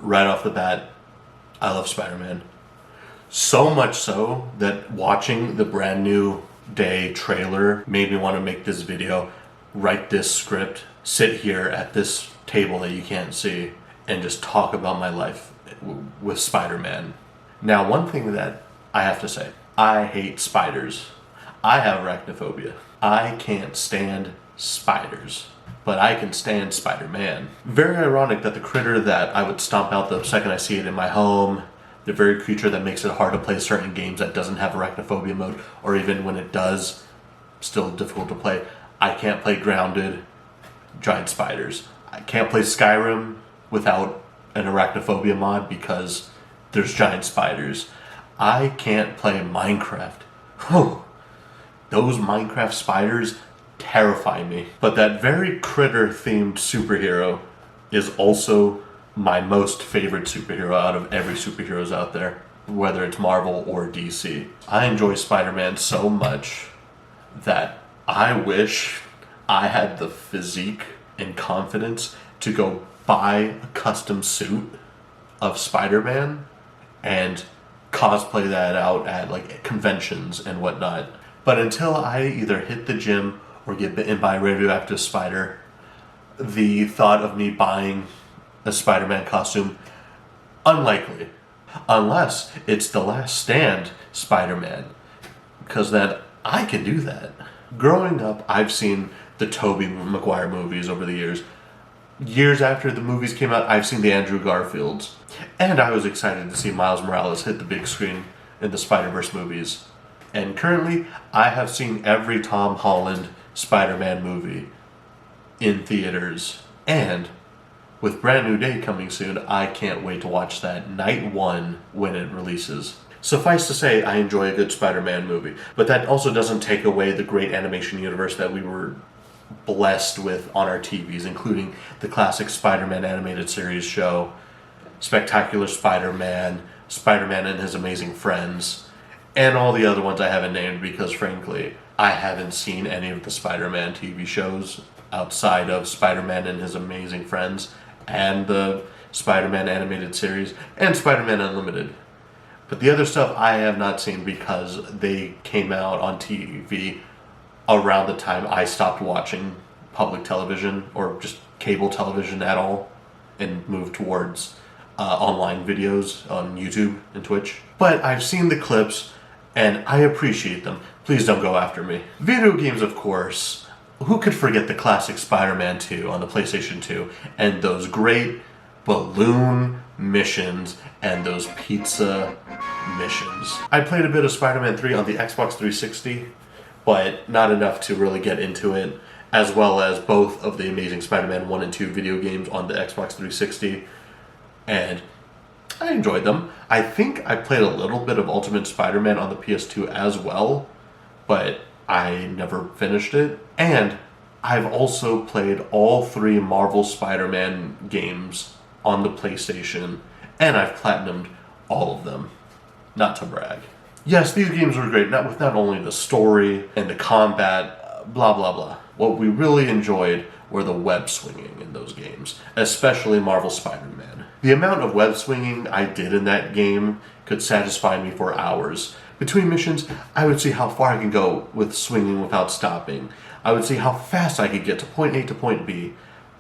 right off the bat, I love Spider-Man. So much so that watching the Brand New Day trailer made me want to make this video, write this script, sit here at this table that you can't see, and just talk about my life with Spider-Man. Now, one thing that I have to say, I hate spiders. I have arachnophobia. I can't stand spiders, but I can stand Spider-Man. Very ironic that the critter that I would stomp out the second I see it in my home, the very creature that makes it hard to play certain games that doesn't have arachnophobia mode, or even when it does, still difficult to play. I can't play Grounded, giant spiders. I can't play Skyrim without an arachnophobia mod because there's giant spiders. I can't play Minecraft. Whew. Those Minecraft spiders terrify me. But that very critter-themed superhero is also my most favorite superhero out of every superheroes out there, whether it's Marvel or DC. I enjoy Spider-Man so much that I wish I had the physique and confidence to go buy a custom suit of Spider-Man and cosplay that out at like conventions and whatnot. But until I either hit the gym or get bitten by a radioactive spider, the thought of me buying a Spider-Man costume, unlikely. Unless it's The Last Stand Spider-Man, because then I can do that. Growing up, I've seen the Tobey Maguire movies over the years. Years after the movies came out, I've seen the Andrew Garfields. And I was excited to see Miles Morales hit the big screen in the Spider-Verse movies. And currently, I have seen every Tom Holland Spider-Man movie in theaters. And with Brand New Day coming soon, I can't wait to watch that night one when it releases. Suffice to say, I enjoy a good Spider-Man movie. But that also doesn't take away the great animation universe that we were blessed with on our TVs, including the classic Spider-Man animated series show, Spectacular Spider-Man, Spider-Man and His Amazing Friends, and all the other ones I haven't named because, frankly, I haven't seen any of the Spider-Man TV shows outside of Spider-Man and His Amazing Friends and the Spider-Man animated series and Spider-Man Unlimited. But the other stuff I have not seen because they came out on TV around the time I stopped watching public television or just cable television at all and moved towards online videos on YouTube and Twitch. But I've seen the clips and I appreciate them. Please don't go after me. Video games, of course. Who could forget the classic Spider-Man 2 on the PlayStation 2 and those great balloon missions and those pizza missions? I played a bit of Spider-Man 3 on the Xbox 360, but not enough to really get into it, as well as both of the Amazing Spider-Man 1 and 2 video games on the Xbox 360, and I enjoyed them. I think I played a little bit of Ultimate Spider-Man on the PS2 as well, but I never finished it. And I've also played all 3 Marvel Spider-Man games on the PlayStation, and I've platinumed all of them. Not to brag. Yes, these games were great, with not only the story and the combat, blah blah blah. What we really enjoyed were the web swinging in those games, especially Marvel Spider-Man. The amount of web swinging I did in that game could satisfy me for hours. Between missions, I would see how far I could go with swinging without stopping. I would see how fast I could get to point A to point B.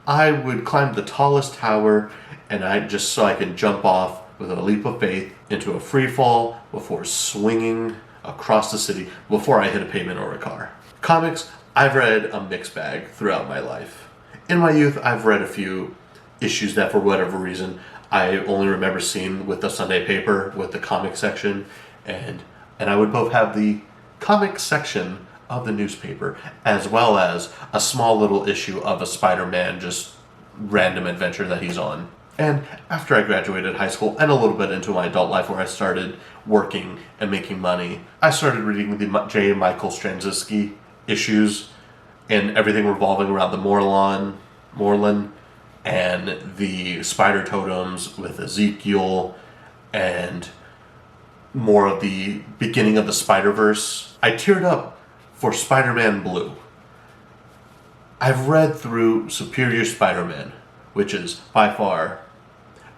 I would climb the tallest tower, and just so I could jump off with a leap of faith into a free fall before swinging across the city before I hit a pavement or a car. Comics, I've read a mixed bag throughout my life. In my youth, I've read a few issues that for whatever reason I only remember seeing with the Sunday paper with the comic section, and I would both have the comic section of the newspaper as well as a small little issue of a Spider-Man just random adventure that he's on. And after I graduated high school and a little bit into my adult life where I started working and making money, I started reading the J. Michael Straczynski issues and everything revolving around the Moreland, and the spider totems with Ezekiel and more of the beginning of the Spider-Verse. I teared up for Spider-Man Blue. I've read through Superior Spider-Man, which is by far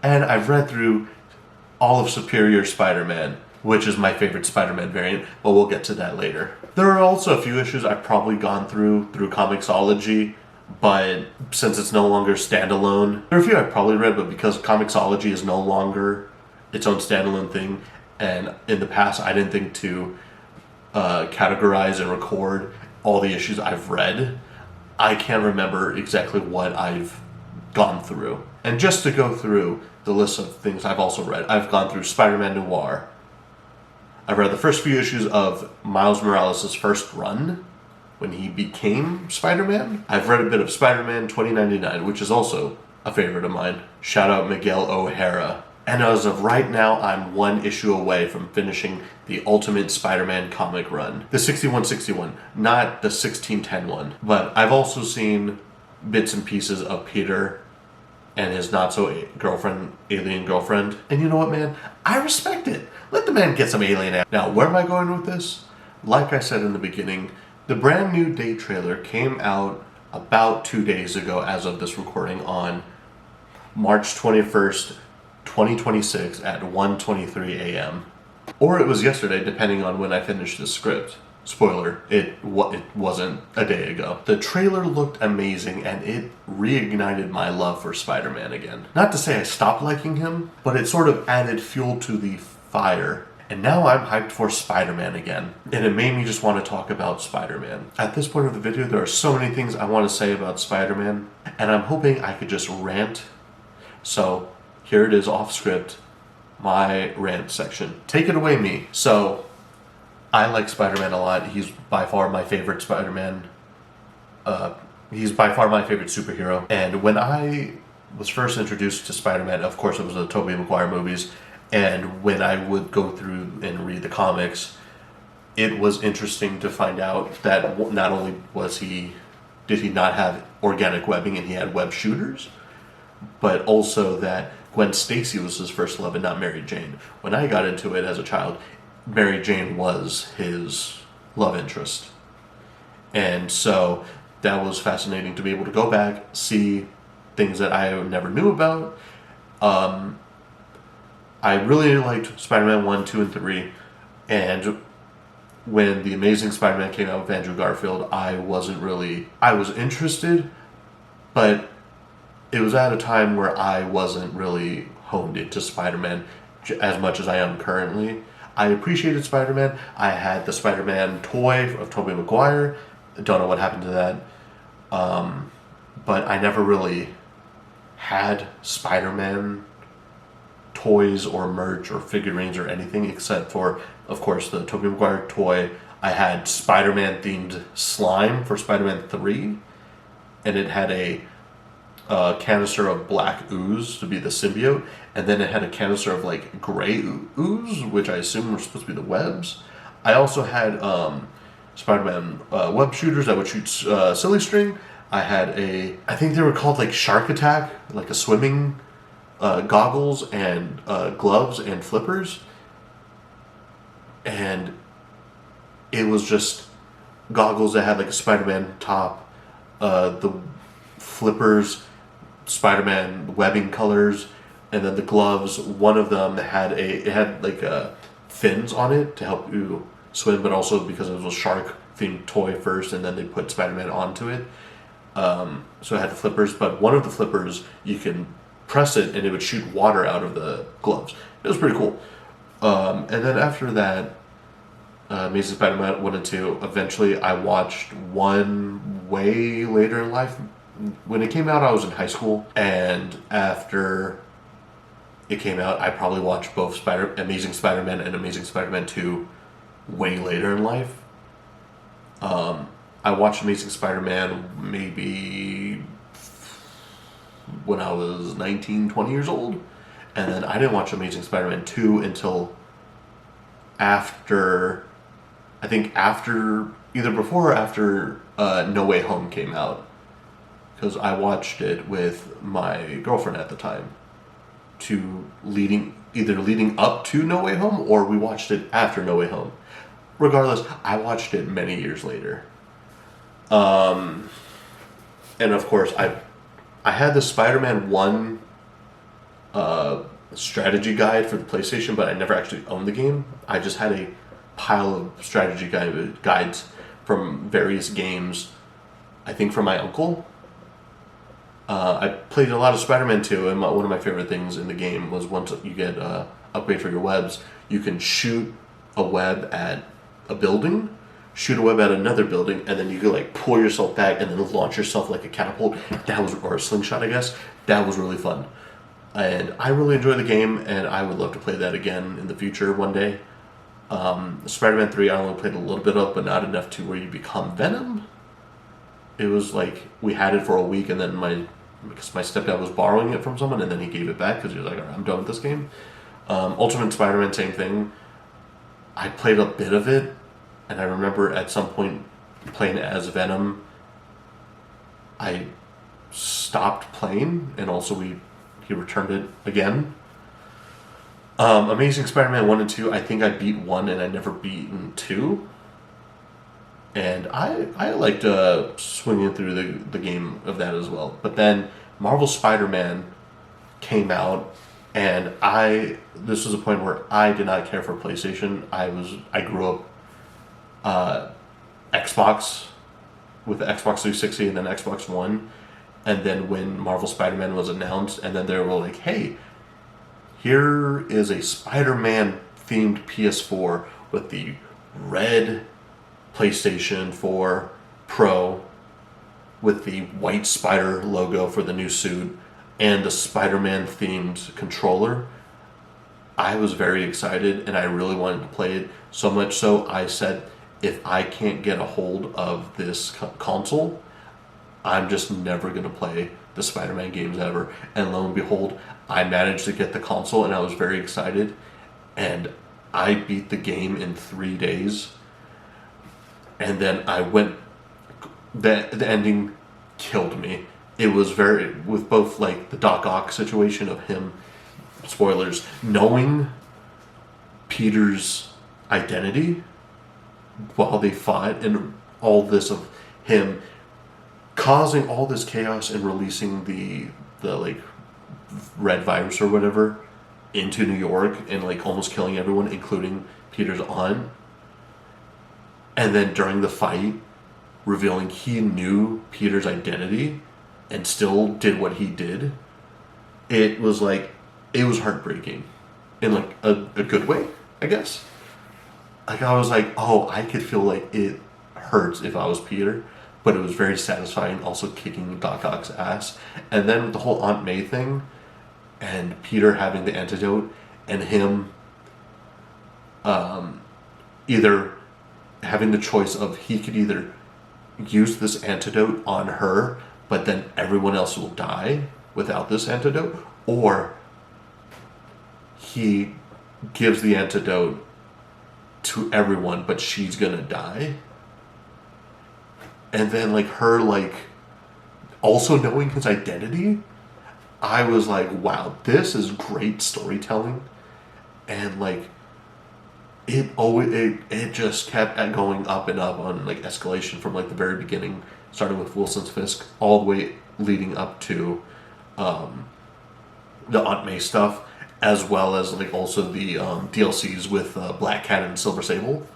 And I've read through all of Superior Spider-Man, which is my favorite Spider-Man variant, but we'll get to that later. There are also a few issues I've probably gone through Comixology, but since it's no longer standalone, there are a few I've probably read, but because Comixology is no longer its own standalone thing, and in the past I didn't think to categorize and record all the issues I've read, I can't remember exactly what I've gone through. And just to go through the list of things I've also read, I've gone through Spider-Man Noir. I've read the first few issues of Miles Morales' first run, when he became Spider-Man. I've read a bit of Spider-Man 2099, which is also a favorite of mine. Shout out Miguel O'Hara. And as of right now, I'm one issue away from finishing the Ultimate Spider-Man comic run. The 6161, not the 1610 one. But I've also seen bits and pieces of Peter and his not-so-girlfriend, alien girlfriend. And you know what, man? I respect it. Let the man get some alien act. Now, where am I going with this? Like I said in the beginning, the brand new Day trailer came out about 2 days ago as of this recording on March 21st, 2026 at 1:23 a.m. Or it was yesterday, depending on when I finished the script. Spoiler, it wasn't a day ago. The trailer looked amazing and it reignited my love for Spider-Man again. Not to say I stopped liking him, but it sort of added fuel to the fire. And now I'm hyped for Spider-Man again. And it made me just want to talk about Spider-Man. At this point of the video, there are so many things I want to say about Spider-Man. And I'm hoping I could just rant. So here it is off script, my rant section. Take it away, me. So I like Spider-Man a lot. He's by far my favorite Spider-Man. He's by far my favorite superhero. And when I was first introduced to Spider-Man, of course it was the Tobey Maguire movies. And when I would go through and read the comics, it was interesting to find out that not only did he not have organic webbing and he had web shooters, but also that Gwen Stacy was his first love and not Mary Jane. When I got into it as a child, Mary Jane was his love interest. And so that was fascinating to be able to go back, see things that I never knew about. I really liked Spider-Man 1, 2, and 3, and when The Amazing Spider-Man came out with Andrew Garfield, I was interested, but it was at a time where I wasn't really honed into Spider-Man as much as I am currently. I appreciated Spider-Man. I had the Spider-Man toy of Tobey Maguire. I don't know what happened to that. But I never really had Spider-Man toys or merch or figurines or anything except for, of course, the Tobey Maguire toy. I had Spider-Man themed slime for Spider-Man 3, and it had a canister of black ooze to be the symbiote, and then it had a canister of like gray ooze, which I assume were supposed to be the webs. I also had Spider-Man web shooters that would shoot silly string. I had I think they were called like Shark Attack, like a swimming goggles and gloves and flippers, and it was just goggles that had like a Spider-Man top, the flippers, Spider-Man webbing colors, and then the gloves. One of them had fins on it to help you swim, but also because it was a shark themed toy first, and then they put Spider-Man onto it. So it had the flippers, but one of the flippers you can press it and it would shoot water out of the gloves. It was pretty cool. And then after that, Amazing Spider-Man 1 and 2, eventually I watched one way later in life. When it came out, I was in high school, and after it came out, I probably watched both Amazing Spider-Man and Amazing Spider-Man 2 way later in life. I watched Amazing Spider-Man maybe when I was 19, 20 years old. And then I didn't watch Amazing Spider-Man 2 until either before or after No Way Home came out. Because I watched it with my girlfriend at the time. Either leading up to No Way Home, or we watched it after No Way Home. Regardless, I watched it many years later. And of course, I had the Spider-Man 1 strategy guide for the PlayStation, but I never actually owned the game. I just had a pile of strategy guides from various games, I think from my uncle. I played a lot of Spider-Man 2, and one of my favorite things in the game was once you get upgrade for your webs, you can shoot a web at a building, shoot a web at another building, and then you could like pull yourself back and then launch yourself like a catapult. That was, or a slingshot, I guess. That was really fun. And I really enjoy the game, and I would love to play that again in the future one day. Spider-Man 3 I only played a little bit of, but not enough to where you become Venom. It was like, we had it for a week, and then because my stepdad was borrowing it from someone, and then he gave it back because he was like, all right, I'm done with this game. Ultimate Spider-Man, same thing. I played a bit of it, and I remember at some point playing as Venom, I stopped playing, and also he returned it again. Amazing Spider-Man 1 and 2, I think I beat 1 and I never beaten 2. And I liked swinging through the game of that as well. But then Marvel Spider-Man came out, and this was a point where I did not care for PlayStation. I grew up Xbox, with the Xbox 360 and then Xbox One. And then when Marvel Spider-Man was announced, and then they were like, hey, here is a Spider-Man themed PS4 with the red PlayStation 4 Pro with the white spider logo for the new suit and the Spider-Man themed controller. I was very excited, and I really wanted to play it, so much so I said, if I can't get a hold of this console, I'm just never going to play the Spider-Man games ever. And lo and behold, I managed to get the console, and I was very excited, and I beat the game in 3 days. And then I went, the ending killed me. It was with both like the Doc Ock situation of him, spoilers, knowing Peter's identity while they fought, and all this of him causing all this chaos and releasing the like red virus or whatever into New York and like almost killing everyone, including Peter's aunt. And then during the fight, revealing he knew Peter's identity and still did what he did. It was heartbreaking in like a good way, I guess. Like I was like, oh, I could feel like it hurts if I was Peter, but it was very satisfying also kicking Doc Ock's ass. And then with the whole Aunt May thing and Peter having the antidote and him either having the choice of he could either use this antidote on her, but then everyone else will die without this antidote, or he gives the antidote to everyone, but she's gonna die. And then like her like also knowing his identity, I was like, wow, this is great storytelling. And like it just kept going up and up on like escalation from like the very beginning, starting with Wilson's Fisk all the way leading up to the Aunt May stuff, as well as like also the DLCs with Black Cat and Silver Sable.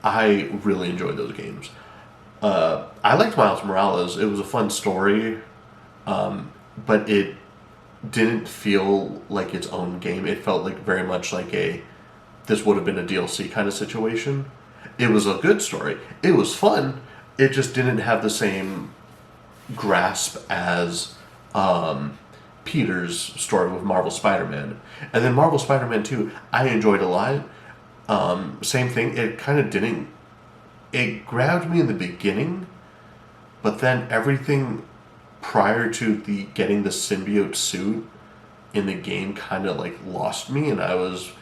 I really enjoyed those games. I liked Miles Morales. It was a fun story, but it didn't feel like its own game. It felt like very much like this would have been a DLC kind of situation. It was a good story. It was fun. It just didn't have the same grasp as Peter's story with Marvel Spider-Man. And then Marvel Spider-Man 2, I enjoyed a lot. Same thing. It kind of didn't... It grabbed me in the beginning, but then everything prior to getting the symbiote suit in the game kind of like lost me, and I was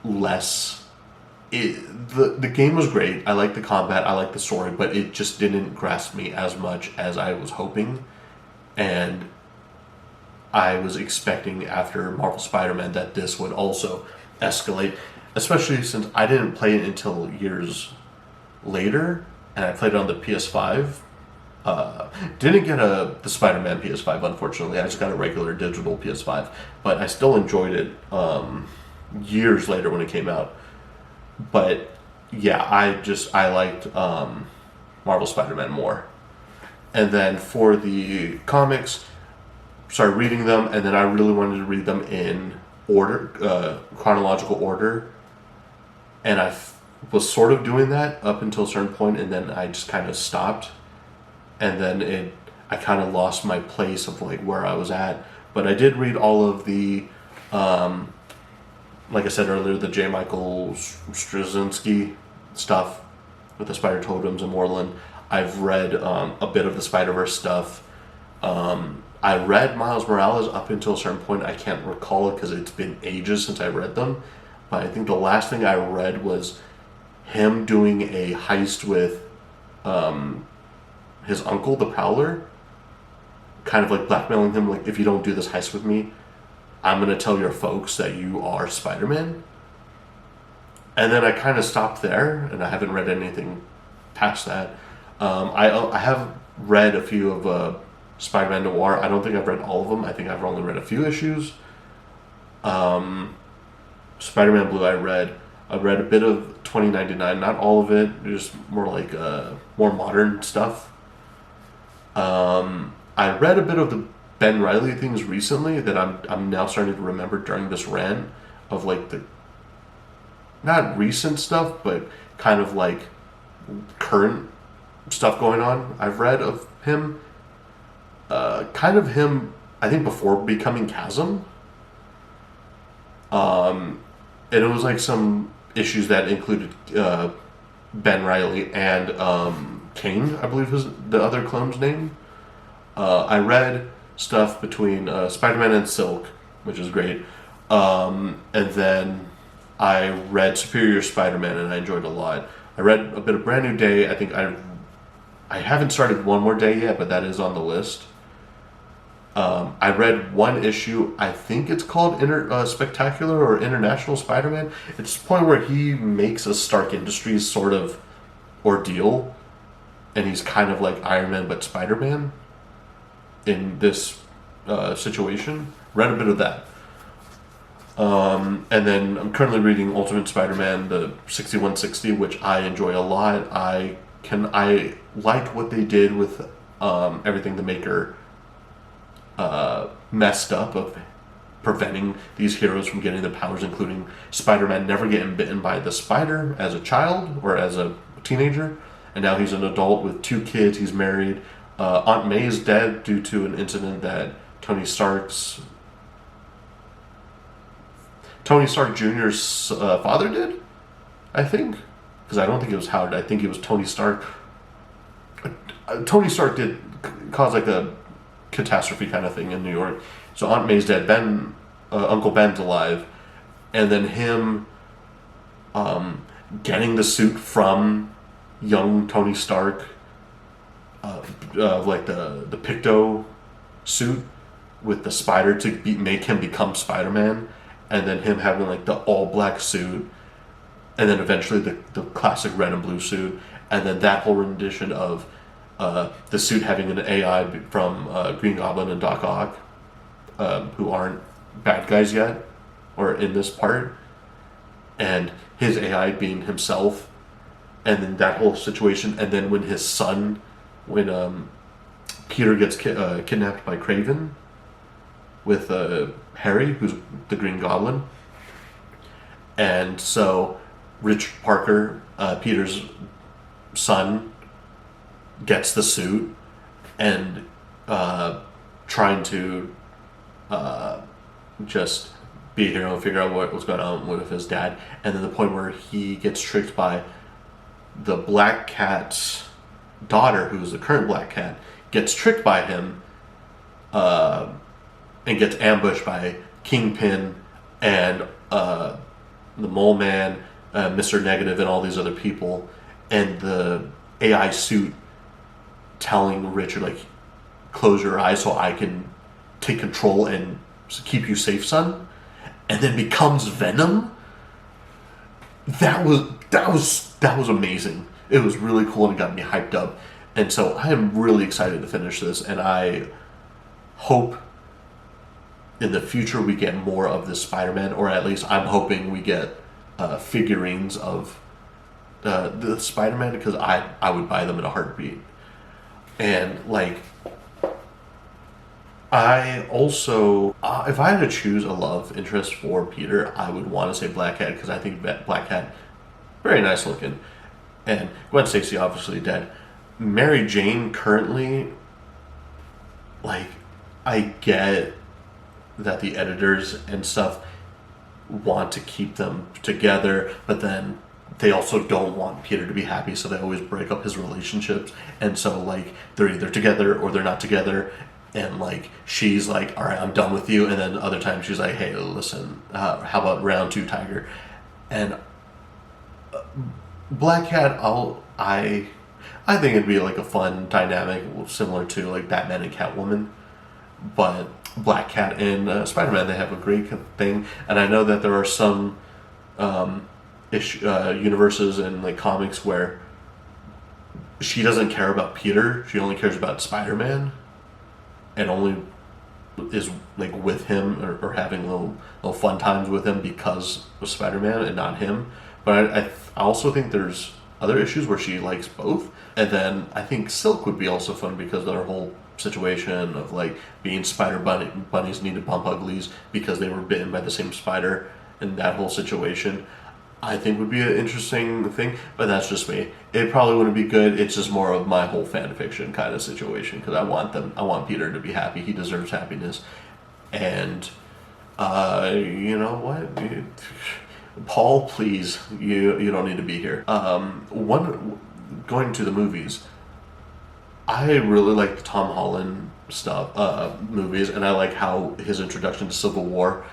less... The game was great. I liked the combat, I liked the story, but it just didn't grasp me as much as I was hoping. And I was expecting after Marvel Spider-Man that this would also escalate, especially since I didn't play it until years later, and I played it on the PS5. Didn't get the Spider-Man PS5, unfortunately. I just got a regular digital PS5, but I still enjoyed it years later when it came out. But yeah, I liked Marvel Spider-Man more. And then for the comics, started reading them, and then I really wanted to read them in order, chronological order. And was sort of doing that up until a certain point, and then I just kind of stopped. And then I kind of lost my place of like where I was at. But I did read all of the, like I said earlier, the J. Michael Straczynski stuff with the Spider Totems and Moreland. I've read a bit of the Spider-Verse stuff. I read Miles Morales up until a certain point. I can't recall it because it's been ages since I read them. But I think the last thing I read was him doing a heist with his uncle, the Prowler, kind of like blackmailing him, like, if you don't do this heist with me, I'm going to tell your folks that you are Spider-Man. And then I kind of stopped there, and I haven't read anything past that. I have read a few of Spider-Man Noir. I don't think I've read all of them. I think I've only read a few issues. Spider-Man Blue I read a bit of 2099, not all of it, just more like more modern stuff. I read a bit of the Ben Reilly things recently that I'm now starting to remember during this rant of like the not recent stuff, but kind of like current stuff going on. I've read of him, kind of him, I think before becoming Chasm. And it was like some issues that included Ben Reilly and Kane, I believe is the other clone's name. I read stuff between Spider-Man and Silk, which is great. And then I read Superior Spider-Man, and I enjoyed it a lot. I read a bit of Brand New Day. I think I haven't started One More Day yet, but that is on the list. I read one issue, I think it's called Spectacular or International Spider-Man. It's the point where he makes a Stark Industries sort of ordeal, and he's kind of like Iron Man but Spider-Man in this situation. Read a bit of that. And then I'm currently reading Ultimate Spider-Man, the 6160, which I enjoy a lot. I liked what they did with everything the maker messed up of preventing these heroes from getting the powers, including Spider-Man never getting bitten by the spider as a child or as a teenager, and now he's an adult with 2 kids. He's married. Aunt May is dead due to an incident that Tony Stark Jr.'s father did, I think, because I don't think it was Howard. I think it was Tony Stark. Tony Stark did cause like a catastrophe kind of thing in New York. So Aunt May's dead. Uncle Ben's alive, and then him getting the suit from young Tony Stark, like the Picto suit with the spider to make him become Spider-Man, and then him having like the all black suit, and then eventually the classic red and blue suit, and then that whole rendition of the suit having an AI from Green Goblin and Doc Ock, who aren't bad guys yet, or in this part, and his AI being himself, and then that whole situation, and then when his son, when Peter gets kidnapped by Kraven, with Harry, who's the Green Goblin, and so Richard Parker, Peter's son, gets the suit and trying to just be a hero and figure out what was going on with his dad, and then the point where he gets tricked by the Black Cat's daughter, who's the current Black Cat, gets tricked by him and gets ambushed by Kingpin and the Mole Man, Mr. Negative, and all these other people, and the AI suit telling Richard, like, close your eyes so I can take control and keep you safe, son, and then becomes Venom. That was amazing. It was really cool and it got me hyped up. And so I am really excited to finish this, and I hope in the future we get more of this Spider-Man, or at least I'm hoping we get figurines of the Spider-Man, because I would buy them in a heartbeat. And like, I also, if I had to choose a love interest for Peter, I would want to say Black Cat, because I think Black Cat, very nice looking. And Gwen Stacy obviously dead. Mary Jane currently, like, I get that the editors and stuff want to keep them together, but then they also don't want Peter to be happy, so they always break up his relationships. And so, like, they're either together or they're not together. And, like, she's like, all right, I'm done with you. And then other times she's like, hey, listen, how about round 2, Tiger? And Black Cat, I think it'd be like a fun dynamic similar to like Batman and Catwoman, but Black Cat and Spider-Man, they have a great thing. And I know that there are some universes and like comics where she doesn't care about Peter, she only cares about Spider-Man, and only is like with him or having little fun times with him because of Spider-Man and not him. But I also think there's other issues where she likes both. And then I think Silk would be also fun because of their whole situation of like being spider bunnies need to bump uglies because they were bitten by the same spider, and that whole situation I think would be an interesting thing. But that's just me. It probably wouldn't be good. It's just more of my whole fan fiction kind of situation, because I want Peter to be happy. He deserves happiness. And you know what? Paul, please, you don't need to be here. Going to the movies, I really like the Tom Holland stuff, movies, and I like how his introduction to Civil War,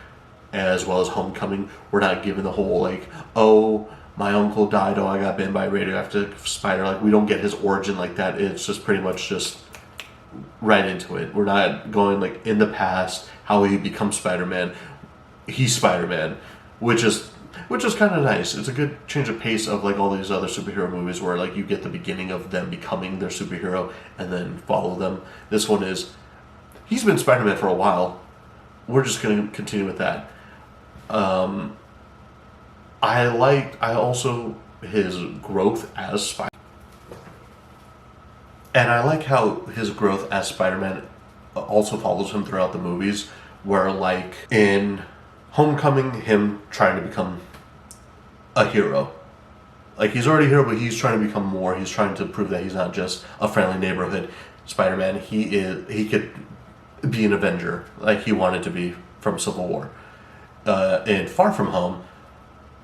as well as Homecoming, we're not given the whole like, oh, my uncle died, oh, I got bitten by a radioactive spider. Like, we don't get his origin like that. It's just pretty much just right into it. We're not going like in the past, how he becomes Spider-Man. He's Spider-Man, which is kind of nice. It's a good change of pace of like all these other superhero movies where like you get the beginning of them becoming their superhero and then follow them. This one is, he's been Spider-Man for a while. We're just going to continue with that. I also his growth as Spider, and I like how his growth as Spider-Man also follows him throughout the movies, where like in Homecoming, him trying to become a hero. Like, he's already a hero, but he's trying to become more. He's trying to prove that he's not just a friendly neighborhood Spider-Man. He could be an Avenger, like he wanted to be from Civil War. In Far From Home,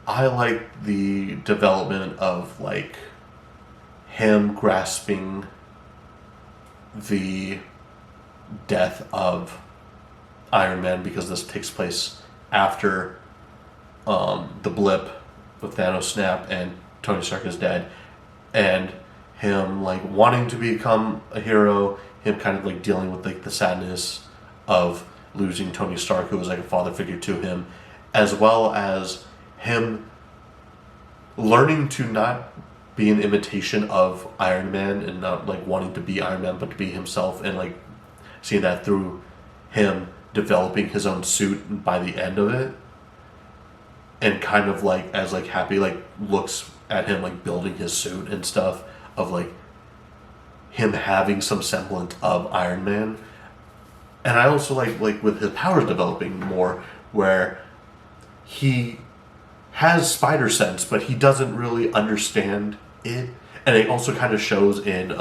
I like the development of like him grasping the death of Iron Man, because this takes place after the blip with Thanos snap and Tony Stark is dead, and him like wanting to become a hero, him kind of like dealing with like the sadness of losing Tony Stark, who was like a father figure to him, as well as him learning to not be an imitation of Iron Man and not like wanting to be Iron Man, but to be himself, and like seeing that through him developing his own suit by the end of it, and kind of like as like Happy like looks at him like building his suit and stuff, of like him having some semblance of Iron Man. And I also like with his powers developing more, where he has spider sense, but he doesn't really understand it. And it also kind of shows in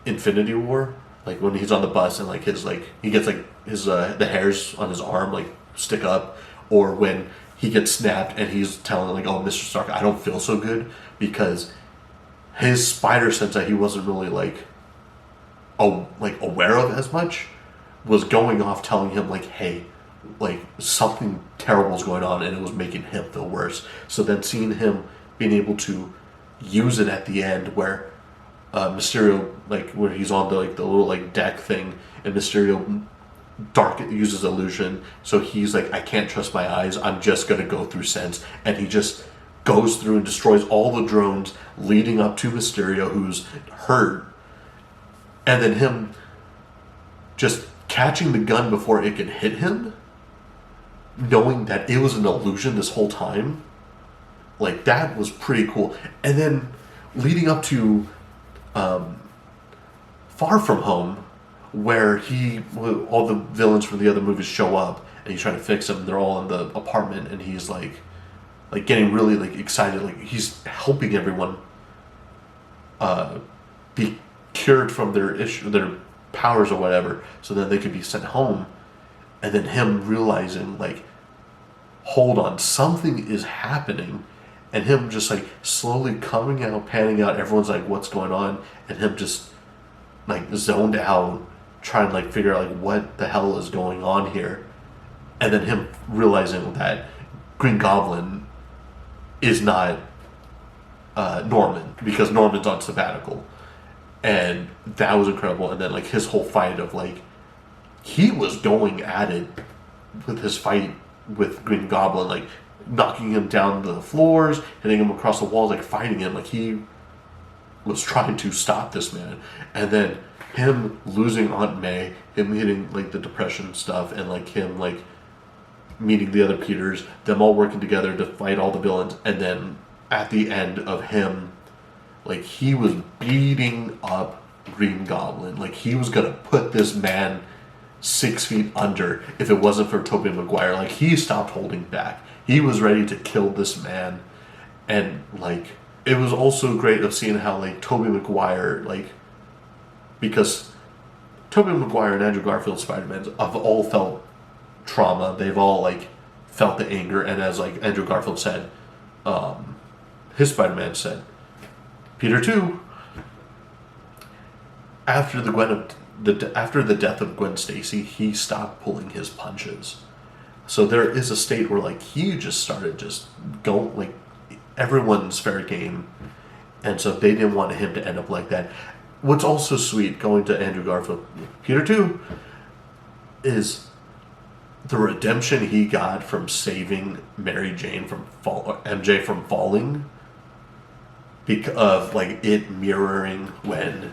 Infinity War, like when he's on the bus and like his like he gets like his the hairs on his arm like stick up, or when he gets snapped and he's telling like, oh, Mr. Stark, I don't feel so good, because his spider sense that he wasn't really like aware of as much was going off telling him like, hey, like something terrible is going on, and it was making him feel worse. So then seeing him being able to use it at the end, where Mysterio, like where he's on the little like deck thing, and Mysterio uses illusion, so he's like, I can't trust my eyes, I'm just gonna go through sense, and he just goes through and destroys all the drones leading up to Mysterio, who's hurt, and then him just catching the gun before it can hit him, knowing that it was an illusion this whole time. Like, that was pretty cool. And then leading up to Far From Home, where all the villains from the other movies show up and he's trying to fix them. They're all in the apartment and he's like getting really like excited. Like, he's helping everyone be cured from their powers or whatever, so then they could be sent home. And then him realizing, like, hold on, something is happening, and him just like slowly coming out, panning out. Everyone's like, what's going on? And him just like zoned out, trying to like figure out like what the hell is going on here. And then him realizing that Green Goblin is not Norman, because Norman's on sabbatical. And that was incredible. And then like his whole fight of like, he was going at it with his fight with Green Goblin, like knocking him down the floors, hitting him across the walls, like fighting him. Like, he was trying to stop this man. And then him losing Aunt May, him hitting like the depression stuff, and like him like meeting the other Peters, them all working together to fight all the villains. And then at the end of him, like, he was beating up Green Goblin. Like, he was gonna put this man 6 feet under if it wasn't for Tobey Maguire. Like, he stopped holding back. He was ready to kill this man. And like, it was also great of seeing how like Tobey Maguire, like, because Tobey Maguire and Andrew Garfield's Spider-Man have all felt trauma. They've all like felt the anger, and as like Andrew Garfield said, his Spider-Man said, Peter too. After the death of Gwen Stacy, he stopped pulling his punches. So there is a state where like he just started just going, like, everyone's fair game, and so they didn't want him to end up like that. What's also sweet, going to Andrew Garfield, Peter too, is the redemption he got from saving Mary Jane from MJ from falling, because of like it mirroring when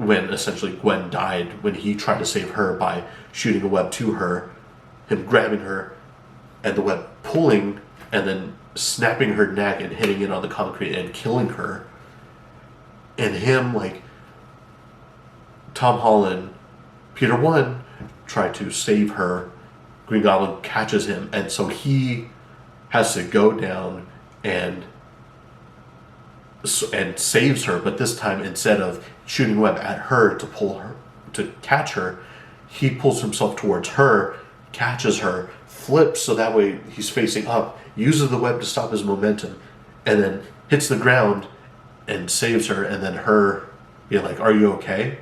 essentially Gwen died, when he tried to save her by shooting a web to her, him grabbing her, and the web pulling, and then snapping her neck and hitting it on the concrete and killing her. And him, like, Tom Holland, Peter 1, tried to save her. Green Goblin catches him, and so he has to go down and saves her, but this time, instead of shooting web at her to pull her, to catch her, he pulls himself towards her, catches her, flips so that way he's facing up, uses the web to stop his momentum, and then hits the ground and saves her. And then her being like, are you okay?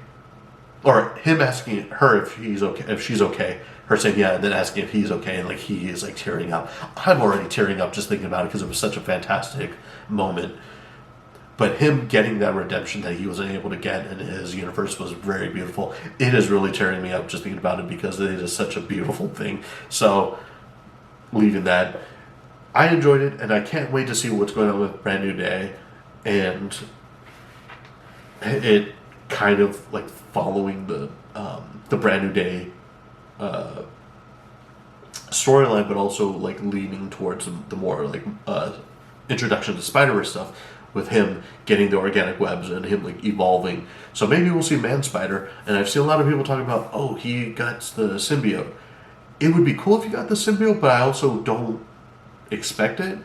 Or him asking her if she's okay, her saying yeah, and then asking if he's okay, and like he is like tearing up. I'm already tearing up just thinking about it, because it was such a fantastic moment. But him getting that redemption that he wasn't able to get in his universe was very beautiful. It is really tearing me up just thinking about it, because it is such a beautiful thing. So, leaving that, I enjoyed it, and I can't wait to see what's going on with Brand New Day, and it kind of like following the Brand New Day storyline, but also like leaning towards the more like introduction to Spider-Verse stuff, with him getting the organic webs and him like evolving. So maybe we'll see Man-Spider, and I've seen a lot of people talking about, oh, he got the symbiote. It would be cool if he got the symbiote, but I also don't expect it.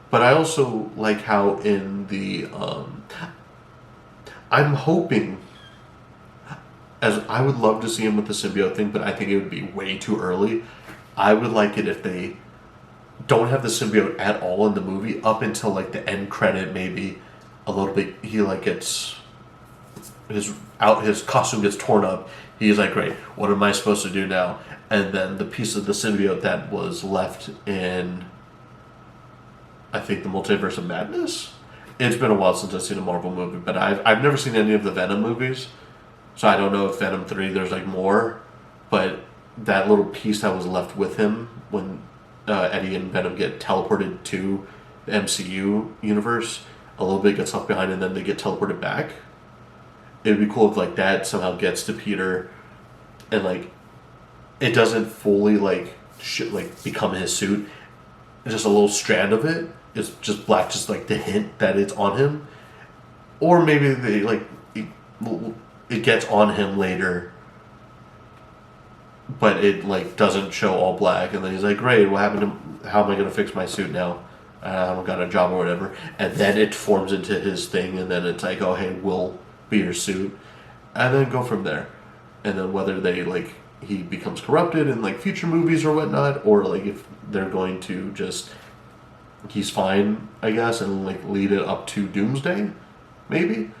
But I also like how in the I'm hoping, as I would love to see him with the symbiote thing, but I think it would be way too early. I would like it if they don't have the symbiote at all in the movie, up until like the end credit, maybe a little bit. He like gets his costume gets torn up. He's like, great, what am I supposed to do now? And then the piece of the symbiote that was left in, I think, the Multiverse of Madness. It's been a while since I've seen a Marvel movie, but I've never seen any of the Venom movies, so I don't know if Venom 3 there's like more, but that little piece that was left with him when Eddie and Venom get teleported to the MCU universe. A little bit gets left behind, and then they get teleported back. It would be cool if like that somehow gets to Peter, and like it doesn't fully like become his suit. It's just a little strand of it. It's just black, just like the hint that it's on him, or maybe they like it gets on him later, but it like doesn't show all black, and then he's like, "Great, what happened to? How am I gonna fix my suit now? I don't got a job or whatever." And then it forms into his thing, and then it's like, "Oh, hey, we'll be your suit," and then go from there. And then whether they like he becomes corrupted in like future movies or whatnot, or like if they're going to just he's fine, I guess, and like lead it up to Doomsday, maybe.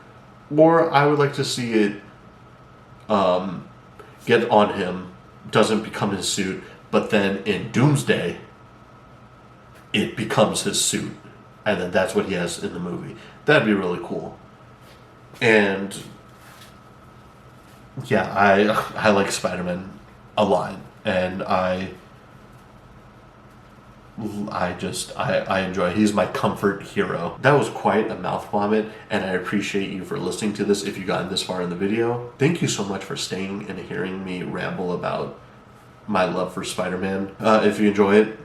Or I would like to see it get on him, doesn't become his suit, but then in Doomsday, it becomes his suit, and then that's what he has in the movie. That'd be really cool. And yeah, I like Spider-Man a lot, and I enjoy. He's my comfort hero. That was quite a mouth vomit, and I appreciate you for listening to this if you gotten this far in the video. Thank you so much for staying and hearing me ramble about my love for Spider-Man. If you enjoy it,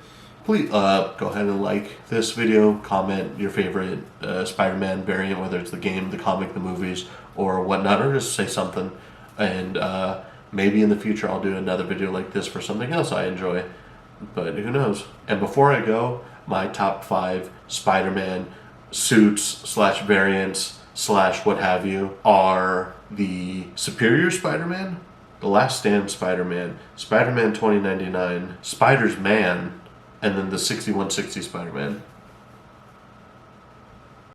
please go ahead and like this video, comment your favorite Spider-Man variant, whether it's the game, the comic, the movies, or whatnot, or just say something. And maybe in the future I'll do another video like this for something else I enjoy. But who knows? And before I go, my top 5 Spider-Man suits / variants / what have you are the Superior Spider-Man, the Last Stand Spider-Man, Spider-Man 2099, Spider's Man, and then the 6160 Spider-Man.